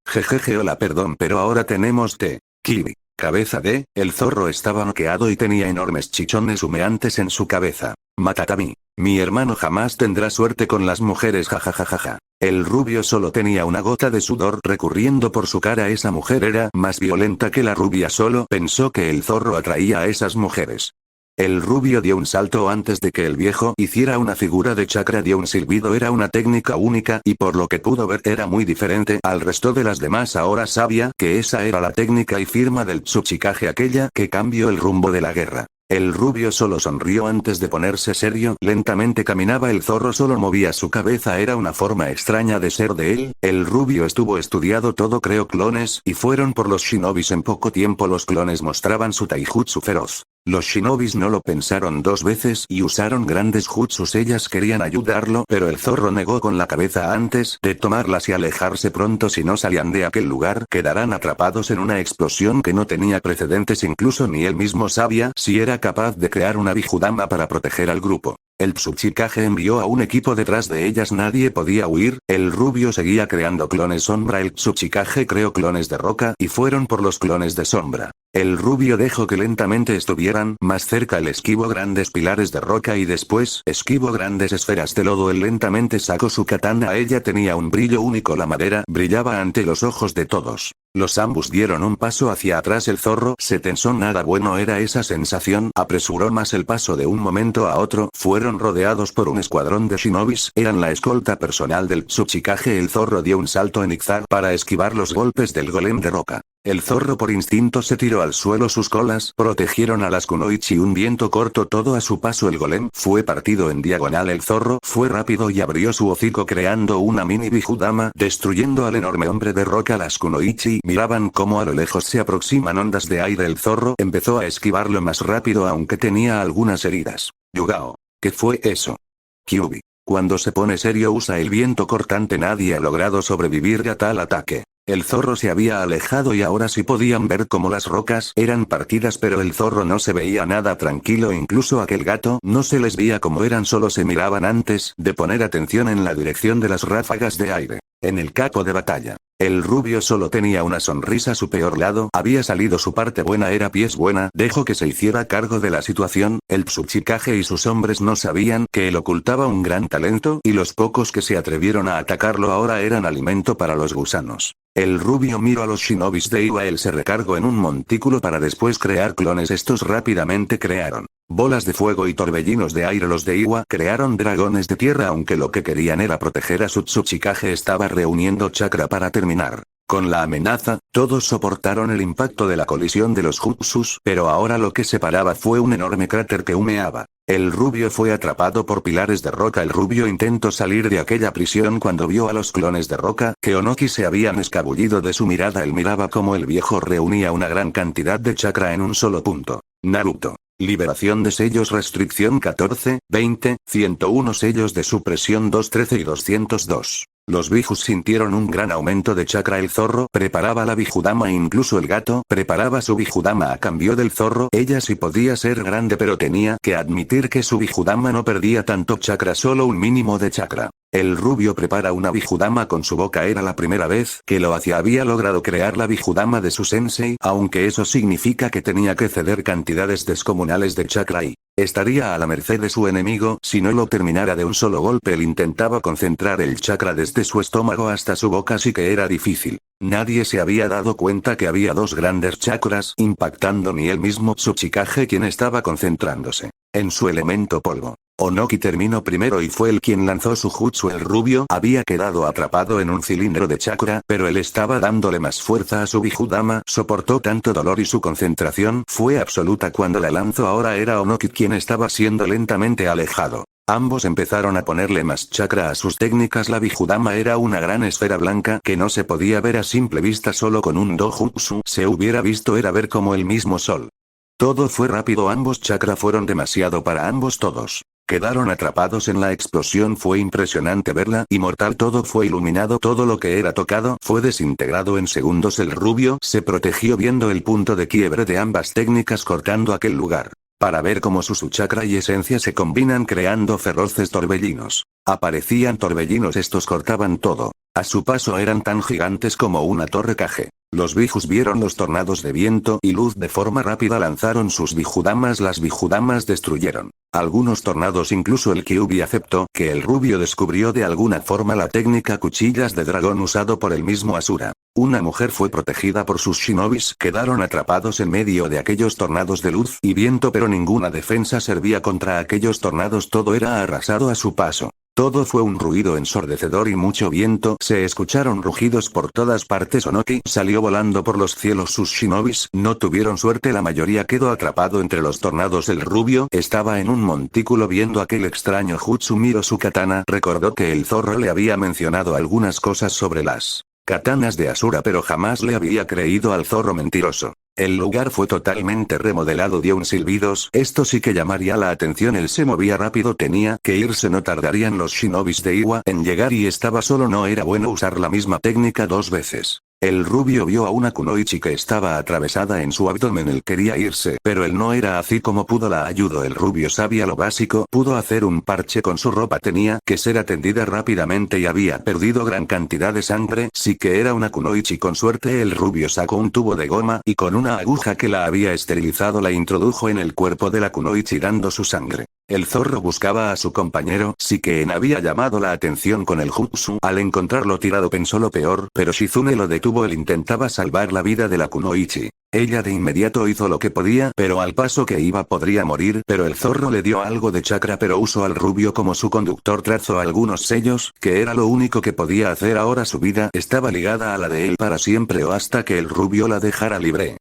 Jejeje, hola, perdón, pero ahora tenemos Kibi. Cabeza de, el zorro estaba noqueado y tenía enormes chichones humeantes en su cabeza. Matatami. Mi hermano jamás tendrá suerte con las mujeres, jajajajaja. El rubio solo tenía una gota de sudor recurriendo por su cara. Esa mujer era más violenta que la rubia, solo pensó que el zorro atraía a esas mujeres. El rubio dio un salto antes de que el viejo hiciera una figura de chakra, dio un silbido, era una técnica única y por lo que pudo ver era muy diferente al resto de las demás. Ahora sabía que esa era la técnica y firma del Tsuchikage, aquella que cambió el rumbo de la guerra. El rubio solo sonrió antes de ponerse serio, lentamente caminaba, el zorro solo movía su cabeza, era una forma extraña de ser de él. El rubio estuvo estudiado todo, creó clones y fueron por los shinobis. En poco tiempo los clones mostraban su taijutsu feroz. Los shinobis no lo pensaron dos veces y usaron grandes jutsus. Ellas querían ayudarlo, pero el zorro negó con la cabeza antes de tomarlas y alejarse pronto. Si no salían de aquel lugar, quedarán atrapados en una explosión que no tenía precedentes. Incluso ni él mismo sabía si era capaz de crear una Bijudama para proteger al grupo. El Tsuchikage envió a un equipo detrás de ellas, nadie podía huir. El rubio seguía creando clones sombra. El Tsuchikage creó clones de roca y fueron por los clones de sombra. El rubio dejó que lentamente estuvieran más cerca. El esquivo grandes pilares de roca y después esquivo grandes esferas de lodo. Él lentamente sacó su katana, ella tenía un brillo único, la madera brillaba ante los ojos de todos. Los ambos dieron un paso hacia atrás, el zorro se tensó, nada bueno era esa sensación, apresuró más el paso de un momento a otro, fueron rodeados por un escuadrón de shinobis, eran la escolta personal del Tsuchikage. El zorro dio un salto en zigzag para esquivar los golpes del golem de roca. El zorro por instinto se tiró al suelo, sus colas protegieron a las kunoichi, un viento cortó todo a su paso, el golem fue partido en diagonal, el zorro fue rápido y abrió su hocico creando una mini Bijudama, destruyendo al enorme hombre de roca. Las kunoichi miraban cómo a lo lejos se aproximan ondas de aire, el zorro empezó a esquivarlo más rápido aunque tenía algunas heridas. Yugao. ¿Qué fue eso? Kyuubi. Cuando se pone serio usa el viento cortante, nadie ha logrado sobrevivir a tal ataque. El zorro se había alejado y ahora sí podían ver cómo las rocas eran partidas, pero el zorro no se veía nada tranquilo, incluso aquel gato no se les veía como eran, solo se miraban antes de poner atención en la dirección de las ráfagas de aire. En el campo de batalla, el rubio solo tenía una sonrisa, su peor lado había salido, su parte buena era pies buena, dejó que se hiciera cargo de la situación. El Tsuchikage y sus hombres no sabían que él ocultaba un gran talento y los pocos que se atrevieron a atacarlo ahora eran alimento para los gusanos. El rubio miró a los shinobis de Iwa, él se recargó en un montículo para después crear clones, estos rápidamente crearon bolas de fuego y torbellinos de aire. Los de Iwa crearon dragones de tierra, aunque lo que querían era proteger a su Tsuchikage, estaba reuniendo chakra para terminar con la amenaza. Todos soportaron el impacto de la colisión de los jutsus, pero ahora lo que separaba fue un enorme cráter que humeaba. El rubio fue atrapado por pilares de roca. El rubio intentó salir de aquella prisión cuando vio a los clones de roca que Onoki se habían escabullido de su mirada. Él miraba cómo el viejo reunía una gran cantidad de chakra en un solo punto. Naruto. Liberación de sellos, restricción 14, 20, 101 sellos de supresión 213 y 202. Los bijus sintieron un gran aumento de chakra. El zorro preparaba la Bijudama, incluso el gato preparaba su Bijudama a cambio del zorro. Ella sí podía ser grande, pero tenía que admitir que su Bijudama no perdía tanto chakra, solo un mínimo de chakra. El rubio prepara una Bijudama con su boca, era la primera vez que lo hacía, había logrado crear la Bijudama de su sensei, aunque eso significa que tenía que ceder cantidades descomunales de chakra y Estaría a la merced de su enemigo si no lo terminara de un solo golpe. Él intentaba concentrar el chakra desde su estómago hasta su boca, así que era difícil. Nadie se había dado cuenta que había dos grandes chakras impactando, ni él mismo Tsuchikage, quien estaba concentrándose en su elemento polvo. Onoki terminó primero y fue el quien lanzó su jutsu. El rubio había quedado atrapado en un cilindro de chakra, pero él estaba dándole más fuerza a su Bijudama. Soportó tanto dolor y su concentración fue absoluta cuando la lanzó. Ahora era Onoki quien estaba siendo lentamente alejado. Ambos empezaron a ponerle más chakra a sus técnicas. La Bijudama era una gran esfera blanca que no se podía ver a simple vista. Solo con un dojutsu se hubiera visto, era ver como el mismo sol. Todo fue rápido, ambos chakra fueron demasiado para ambos. Todos quedaron atrapados en la explosión. Fue impresionante verla, y mortal. Todo fue iluminado, todo lo que era tocado fue desintegrado en segundos. El rubio se protegió viendo el punto de quiebre de ambas técnicas cortando aquel lugar, para ver cómo su chakra y esencia se combinan creando feroces torbellinos. Aparecían torbellinos, estos cortaban todo. A su paso eran tan gigantes como una torre Kage. Los bijus vieron los tornados de viento y luz de forma rápida, lanzaron sus bijudamas. Las bijudamas destruyeron algunos tornados. Incluso el Kyuubi aceptó que el rubio descubrió de alguna forma la técnica cuchillas de dragón usado por el mismo Asura. Una mujer fue protegida por sus shinobis. Quedaron atrapados en medio de aquellos tornados de luz y viento, pero ninguna defensa servía contra aquellos tornados. Todo era arrasado a su paso. Todo fue un ruido ensordecedor y mucho viento. Se escucharon rugidos por todas partes. Onoki salió volando por los cielos. Sus shinobis no tuvieron suerte, la mayoría quedó atrapado entre los tornados. El rubio estaba en un montículo viendo aquel extraño jutsu. Miró su katana. Recordó que el zorro le había mencionado algunas cosas sobre las katanas de Asura, pero jamás le había creído al zorro mentiroso. El lugar fue totalmente remodelado. Dio un silbidos. Esto sí que llamaría la atención. Él se movía rápido. Tenía que irse. No tardarían los shinobis de Iwa en llegar y estaba solo. No era bueno usar la misma técnica dos veces. El rubio vio a una kunoichi que estaba atravesada en su abdomen. Él quería irse, pero él no era así como pudo. La ayudó. El rubio sabía lo básico. Pudo hacer un parche con su ropa. Tenía que ser atendida rápidamente y había perdido gran cantidad de sangre. Sí que era una kunoichi. Con suerte el rubio sacó un tubo de goma y con una aguja que la había esterilizado la introdujo en el cuerpo de la kunoichi dando su sangre. El zorro buscaba a su compañero. Shikeen había llamado la atención con el jutsu. Al encontrarlo tirado pensó lo peor, pero Shizune lo detuvo. Él intentaba salvar la vida de la kunoichi. Ella de inmediato hizo lo que podía, pero al paso que iba podría morir. Pero el zorro le dio algo de chakra, pero usó al rubio como su conductor. Trazó algunos sellos, que era lo único que podía hacer. Ahora su vida estaba ligada a la de él para siempre, o hasta que el rubio la dejara libre.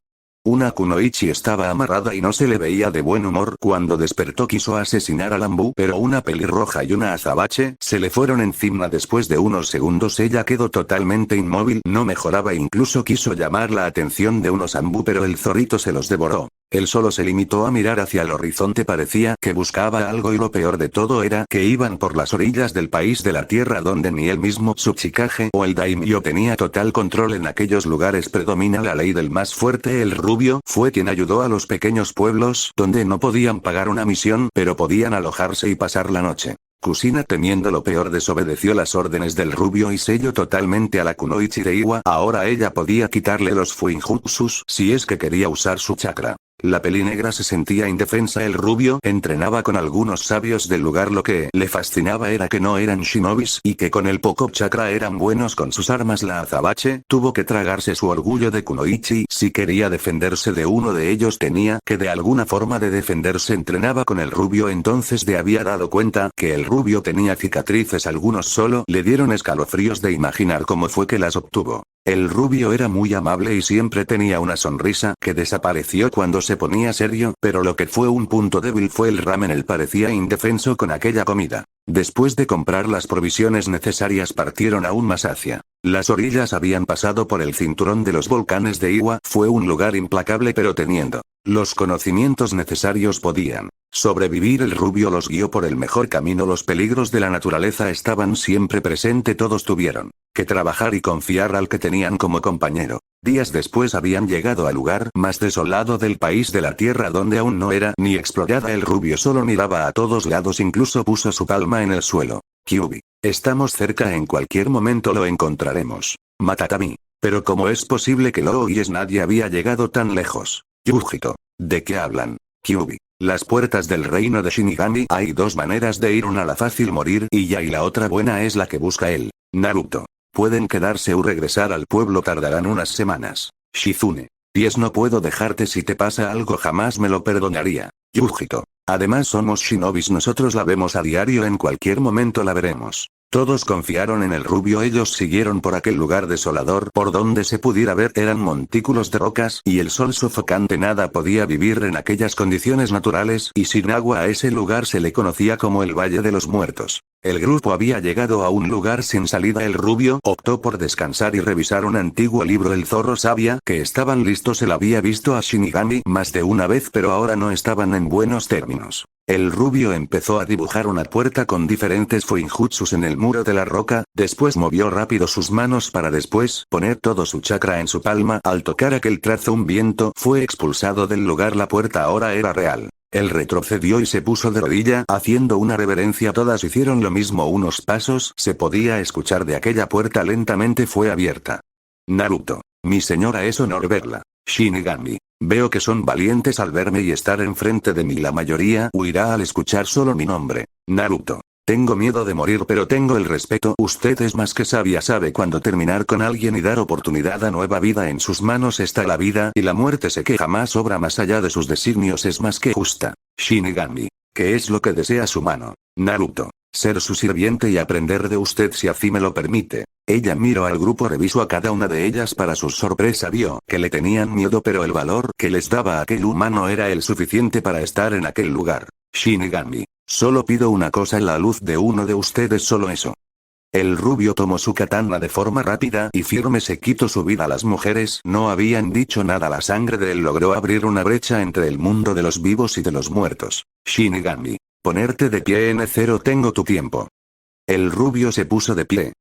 Una kunoichi estaba amarrada y no se le veía de buen humor. Cuando despertó quiso asesinar a Lambu, pero una pelirroja y una azabache se le fueron encima. Después de unos segundos ella quedó totalmente inmóvil. No mejoraba. Incluso quiso llamar la atención de unos Ambu, pero el zorrito se los devoró. Él solo se limitó a mirar hacia el horizonte. Parecía que buscaba algo, y lo peor de todo era que iban por las orillas del país de la tierra donde ni él mismo Tsuchikage o el daimyo tenía total control. En aquellos lugares predomina la ley del más fuerte. El rubio fue quien ayudó a los pequeños pueblos donde no podían pagar una misión, pero podían alojarse y pasar la noche. Kusina, temiendo lo peor, desobedeció las órdenes del rubio y selló totalmente a la kunoichi de Iwa. Ahora ella podía quitarle los fuinjutsus si es que quería usar su chakra. La pelinegra se sentía indefensa. El rubio entrenaba con algunos sabios del lugar. Lo que le fascinaba era que no eran shinobis y que con el poco chakra eran buenos con sus armas. La azabache tuvo que tragarse su orgullo de kunoichi. Si quería defenderse de uno de ellos tenía que de alguna forma de defenderse. Entrenaba con el rubio. Entonces se había dado cuenta que el rubio tenía cicatrices. Algunos solo le dieron escalofríos de imaginar cómo fue que las obtuvo. El rubio era muy amable y siempre tenía una sonrisa que desapareció cuando se ponía serio, pero lo que fue un punto débil fue el ramen. Él parecía indefenso con aquella comida. Después de comprar las provisiones necesarias partieron aún más hacia las orillas. Habían pasado por el cinturón de los volcanes de Iwa. Fue un lugar implacable, pero teniendo los conocimientos necesarios podían sobrevivir. El rubio los guió por el mejor camino. Los peligros de la naturaleza estaban siempre presentes. Todos tuvieron que trabajar y confiar al que tenían como compañero. Días después habían llegado al lugar más desolado del país de la tierra, donde aún no era ni explorada. El rubio solo miraba a todos lados, incluso puso su palma en el suelo. Kyuubi, estamos cerca, en cualquier momento lo encontraremos. Matatami. Pero ¿cómo es posible que lo oyes? Nadie había llegado tan lejos. Yujito, ¿de qué hablan? Kyuubi, Las puertas del reino de Shinigami. Hay dos maneras de ir, una la fácil, morir y ya, y la otra buena es la que busca él. Naruto. Pueden quedarse o regresar al pueblo, tardarán unas semanas. Shizune. 10 No puedo dejarte, si te pasa algo jamás me lo perdonaría. Yujito. Además somos shinobis, nosotros la vemos a diario, en cualquier momento la veremos. Todos confiaron en el rubio, ellos siguieron por aquel lugar desolador, por donde se pudiera ver eran montículos de rocas y el sol sofocante, nada podía vivir en aquellas condiciones naturales, y sin agua a ese lugar se le conocía como el Valle de los Muertos. El grupo había llegado a un lugar sin salida, el rubio optó por descansar y revisar un antiguo libro. El zorro sabía que estaban listos, él había visto a Shinigami más de una vez, pero ahora no estaban en buenos términos. El rubio empezó a dibujar una puerta con diferentes fuinjutsus en el muro de la roca, después movió rápido sus manos para después poner todo su chakra en su palma. Al tocar aquel trazo un viento fue expulsado del lugar, la puerta ahora era real. Él retrocedió y se puso de rodilla, haciendo una reverencia. Todas hicieron lo mismo, unos pasos se podía escuchar de aquella puerta lentamente fue abierta. Naruto. Mi señora, es honor verla. Shinigami. Veo que son valientes al verme y estar enfrente de mí, la mayoría huirá al escuchar solo mi nombre. Naruto. Tengo miedo de morir, pero tengo el respeto. Usted es más que sabia, sabe cuándo terminar con alguien y dar oportunidad a nueva vida. En sus manos está la vida y la muerte, sé que jamás obra más allá de sus designios, es más que justa. Shinigami. ¿Qué es lo que desea su mano? Naruto. Ser su sirviente y aprender de usted, si así me lo permite. Ella miró al grupo, revisó a cada una de ellas. Para su sorpresa vio que le tenían miedo, pero el valor que les daba aquel humano era el suficiente para estar en aquel lugar. Shinigami. Solo pido una cosa, la luz de uno de ustedes, solo eso. El rubio tomó su katana de forma rápida y firme, se quitó su vida. Las mujeres no habían dicho nada, la sangre de él logró abrir una brecha entre el mundo de los vivos y de los muertos. Shinigami. Ponerte de pie en cero, tengo tu tiempo. El rubio se puso de pie.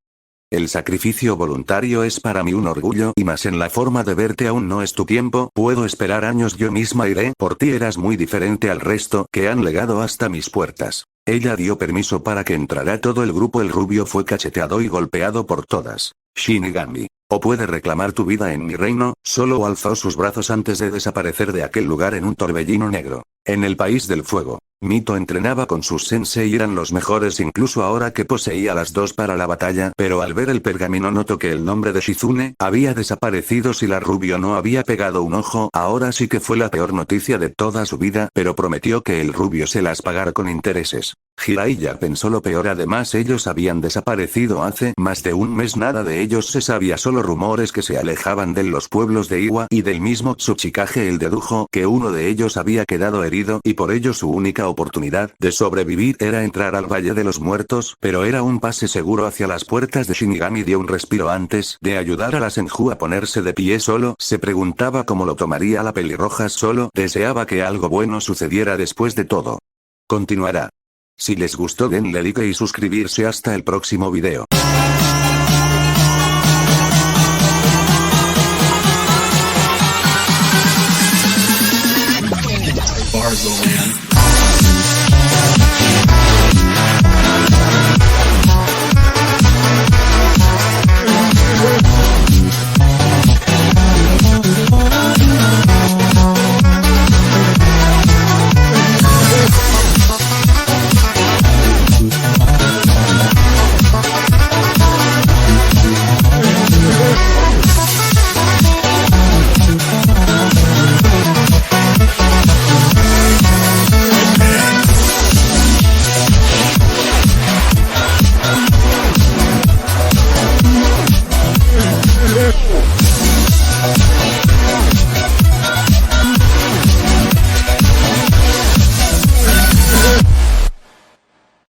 El sacrificio voluntario es para mí un orgullo, y más en la forma de verte. Aún no es tu tiempo, puedo esperar años, yo misma iré por ti, eras muy diferente al resto que han llegado hasta mis puertas. Ella dio permiso para que entrara todo el grupo. El rubio fue cacheteado y golpeado por todas. Shinigami. O puede reclamar tu vida en mi reino. Solo alzó sus brazos antes de desaparecer de aquel lugar en un torbellino negro. En el país del fuego, Mito entrenaba con sus sensei, eran los mejores, incluso ahora que poseía las dos para la batalla, pero al ver el pergamino notó que el nombre de Shizune había desaparecido. Si la rubio no había pegado un ojo, ahora sí que fue la peor noticia de toda su vida, pero prometió que el rubio se las pagara con intereses. Jiraiya pensó lo peor, además ellos habían desaparecido hace más de un mes, nada de ellos se sabía, solo rumores que se alejaban de los pueblos de Iwa y del mismo Tsuchikage. Él dedujo que uno de ellos había quedado herido y por ello su única oportunidad de sobrevivir era entrar al Valle de los Muertos, pero era un pase seguro hacia las puertas de Shinigami. Dio un respiro antes de ayudar a la Senju a ponerse de pie. Solo se preguntaba cómo lo tomaría la pelirroja, solo deseaba que algo bueno sucediera después de todo. Continuará. Si les gustó, denle like y suscribirse. Hasta el próximo video.
Barzo.